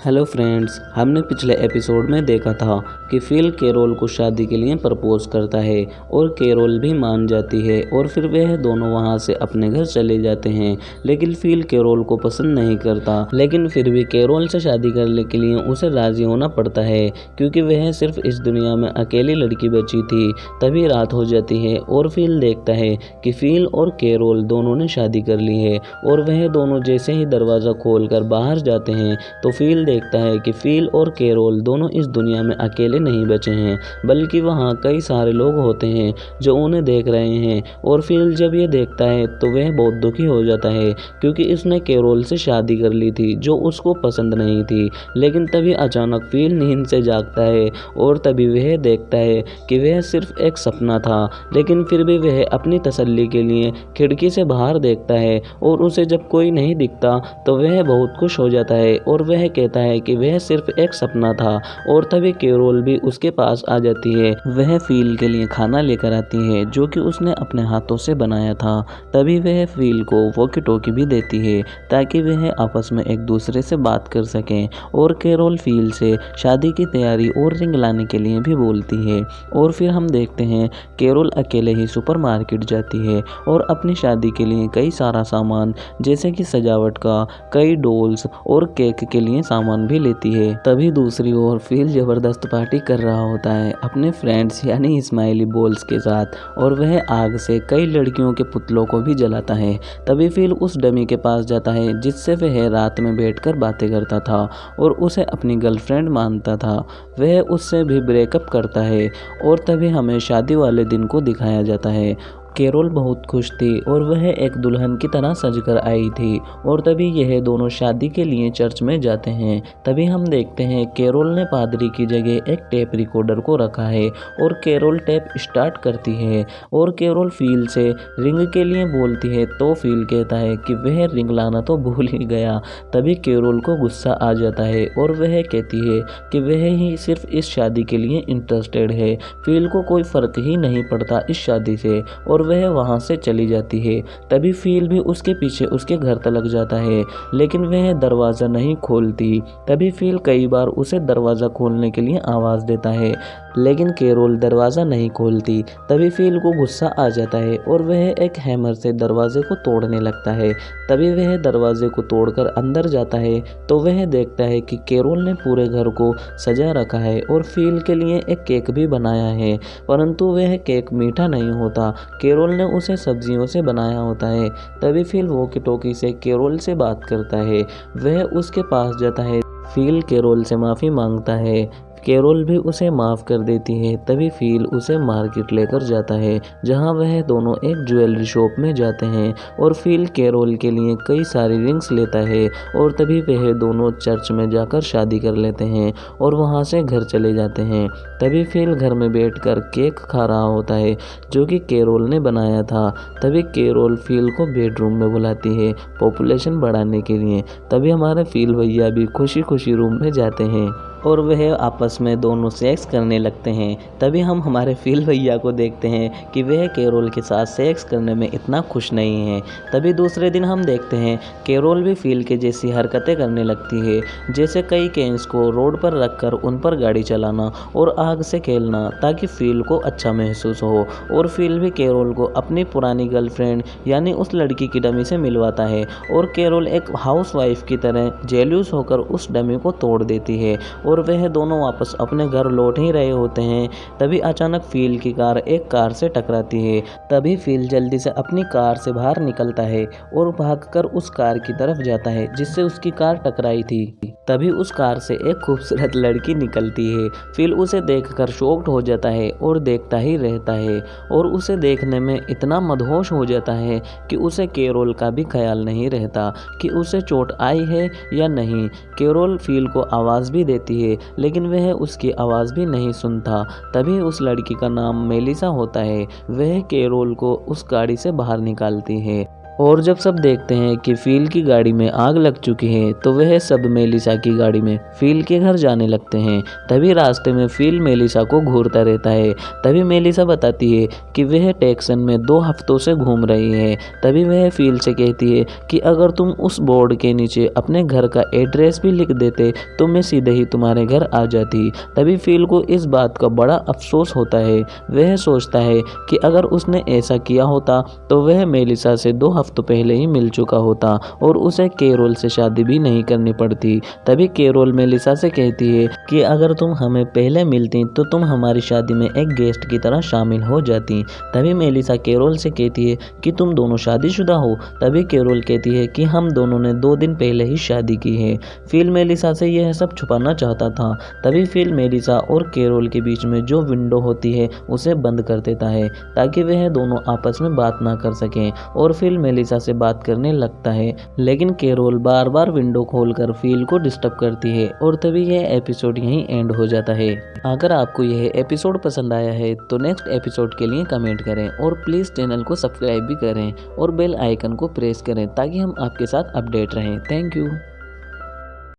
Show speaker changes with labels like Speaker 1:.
Speaker 1: Hello friends, हमने पिछले episode में देखा था कि फिल कैरोल को शादी के लिए प्रपोज करता है और कैरोल भी मान जाती है और फिर वह दोनों वहां से अपने घर चले जाते हैं। लेकिन फिल कैरोल को पसंद नहीं करता, लेकिन फिर भी कैरोल से शादी करने के लिए उसे राजी होना पड़ता है क्योंकि वह सिर्फ इस दुनिया में अकेली लड़की बची थी। तभी रात हो जाती है और फिल देखता है कि फिल और कैरोल दोनों ने शादी कर ली है और वह दोनों जैसे ही दरवाज़ा खोलकर बाहर जाते हैं तो फिल देखता है कि फिल और कैरोल दोनों इस दुनिया में अकेले नहीं बचे हैं, बल्कि वहाँ कई सारे लोग होते हैं जो उन्हें देख रहे हैं। और फिल जब ये देखता है तो वह बहुत दुखी हो जाता है क्योंकि इसने कैरोल से शादी कर ली थी जो उसको पसंद नहीं थी। लेकिन तभी अचानक फिल नींद से जागता है और तभी वह देखता है कि वह सिर्फ एक सपना था। लेकिन फिर भी वह अपनी तसल्ली के लिए खिड़की से बाहर देखता है और उसे जब कोई नहीं दिखता तो वह बहुत खुश हो जाता है और वह कहता है कि वह सिर्फ एक सपना था। और तभी कैरोल भी उसके पास आ जाती है। वह फिल के लिए खाना लेकर आती है जो कि उसने अपने हाथों से बनाया था। तभी वह फिल को वॉकी टॉकी भी देती है ताकि वह आपस में एक दूसरे से बात कर सकें। और कैरोल फिल से शादी की तैयारी और रिंग लाने के लिए भी बोलती है। और फिर हम देखते हैं कैरोल अकेले ही सुपरमार्केट जाती है और अपनी शादी के लिए कई सारा सामान जैसे कि सजावट का, कई डॉल्स और केक के लिए सामान भी लेती है। तभी दूसरी ओर फिल जबरदस्त पार्टी कर रहा होता है अपने फ्रेंड्स यानी स्माइली बॉल्स के साथ और वह आग से कई लड़कियों के पुतलों को भी जलाता है। तभी फिल उस डमी के पास जाता है जिससे वह रात में बैठकर बातें करता था और उसे अपनी गर्लफ्रेंड मानता था। वह उससे भी ब्रेकअप करता है और तभी हमें शादी वाले दिन को दिखाया जाता है। कैरोल बहुत खुश थी और वह एक दुल्हन की तरह सजकर आई थी। और तभी यह दोनों शादी के लिए चर्च में जाते हैं। तभी हम देखते हैं कैरोल ने पादरी की जगह एक टेप रिकॉर्डर को रखा है और कैरोल टेप स्टार्ट करती है और कैरोल फिल से रिंग के लिए बोलती है तो फिल कहता है कि वह रिंग लाना तो भूल ही गया। तभी कैरोल को गुस्सा आ जाता है और वह कहती है कि वह ही सिर्फ इस शादी के लिए इंटरेस्टेड है, फिल को कोई फर्क ही नहीं पड़ता इस शादी से। और वह वहां से चली जाती है। तभी फिल भी उसके पीछे उसके घर तक जाता है लेकिन वह दरवाज़ा नहीं खोलती। तभी फिल कई बार उसे दरवाज़ा खोलने के लिए आवाज़ देता है लेकिन कैरोल दरवाज़ा नहीं खोलती। तभी फिल को गुस्सा आ जाता है और वह एक हैमर से दरवाजे को तोड़ने लगता है। तभी वह दरवाजे को तोड़कर अंदर जाता है तो वह देखता है कि कैरोल ने पूरे घर को सजा रखा है और फिल के लिए एक केक भी बनाया है, परंतु वह केक मीठा नहीं होता। कैरोल ने उसे सब्जियों से बनाया होता है। तभी फिल वॉकी टॉकी से कैरोल से बात करता है। वह उसके पास जाता है। फिल कैरोल से माफ़ी मांगता है। कैरोल भी उसे माफ़ कर देती है। तभी फिल उसे मार्केट लेकर जाता है जहां वह दोनों एक ज्वेलरी शॉप में जाते हैं और फिल कैरोल के लिए कई सारी रिंग्स लेता है। और तभी वह दोनों चर्च में जाकर शादी कर लेते हैं और वहां से घर चले जाते हैं। तभी फिल घर में बैठकर केक खा रहा होता है जो कि कैरोल ने बनाया था। तभी कैरोल फिल को बेडरूम में बुलाती है पॉपुलेशन बढ़ाने के लिए। तभी हमारे फिल भैया भी खुशी खुशी रूम में जाते हैं और वह आपस में दोनों सेक्स करने लगते हैं। तभी हम हमारे फिल भैया को देखते हैं कि वह कैरोल के साथ सेक्स करने में इतना खुश नहीं है। तभी दूसरे दिन हम देखते हैं कैरोल भी फिल के जैसी हरकतें करने लगती है, जैसे कई कैन्स को रोड पर रखकर उन पर गाड़ी चलाना और आग से खेलना ताकि फिल को अच्छा महसूस हो। और फिल भी कैरोल को अपनी पुरानी गर्लफ्रेंड यानी उस लड़की की डमी से मिलवाता है और कैरोल एक हाउसवाइफ की तरह जेल्यूस होकर उस डमी को तोड़ देती है और वह दोनों वापस अपने घर लौट ही रहे होते हैं। तभी अचानक फिल की कार एक कार से टकराती है। तभी फिल जल्दी से अपनी कार से बाहर निकलता है और भागकर उस कार की तरफ जाता है जिससे उसकी कार टकराई थी। तभी उस कार से एक खूबसूरत लड़की निकलती है। फिल उसे देखकर शॉक्ड हो जाता है और देखता ही रहता है और उसे देखने में इतना मदहोश हो जाता है कि उसे कैरोल का भी ख्याल नहीं रहता कि उसे चोट आई है या नहीं। कैरोल फिल को आवाज़ भी देती है लेकिन वह उसकी आवाज़ भी नहीं सुनता। तभी उस लड़की का नाम मेलिसा होता है। वह कैरोल को उस गाड़ी से बाहर निकालती है और जब सब देखते हैं कि फ़ील की गाड़ी में आग लग चुकी है तो वह सब मेलिसा की गाड़ी में फ़ील के घर जाने लगते हैं। तभी रास्ते में फ़ील मेलिसा को घूरता रहता है। तभी मेलिसा बताती है कि वह टेक्सन में 2 हफ्तों से घूम रही है। तभी वह फ़ील से कहती है कि अगर तुम उस बोर्ड के नीचे अपने घर का एड्रेस भी लिख देते तो मैं सीधे ही तुम्हारे घर आ जाती। तभी फ़ील को इस बात का बड़ा अफसोस होता है। वह सोचता है कि अगर उसने ऐसा किया होता तो वह मेलिसा से 2 हफ्तों पहले ही मिल चुका होता और उसे कैरोल से शादी भी नहीं करनी पड़ती। तभी कैरोल मेलिसा से कहती है कि अगर तुम हमें पहले मिलती तो तुम हमारी शादी में एक गेस्ट की तरह शामिल हो जाती। तभी मेलिसा कैरोल से कहती है कि तुम दोनों शादीशुदा हो। तभी कैरोल कहती है कि हम दोनों ने 2 दिन पहले ही शादी की है। फ़ील मेलिसा से यह सब छुपाना चाहता था। तभी फ़ील मेलिसा और कैरोल के बीच में जो विंडो होती है उसे बंद कर देता है ताकि वह दोनों आपस में बात ना कर सकें और फ़ील मेलिसा से बात करने लगता है। लेकिन कैरोल बार बार विंडो खोलकर फ़ील को डिस्टर्ब करती है और तभी यह एपिसोड यहीं एंड हो जाता है। अगर आपको यह एपिसोड पसंद आया है तो नेक्स्ट एपिसोड के लिए कमेंट करें और प्लीज़ चैनल को सब्सक्राइब भी करें और बेल आइकन को प्रेस करें ताकि हम आपके साथ अपडेट रहें। Thank you.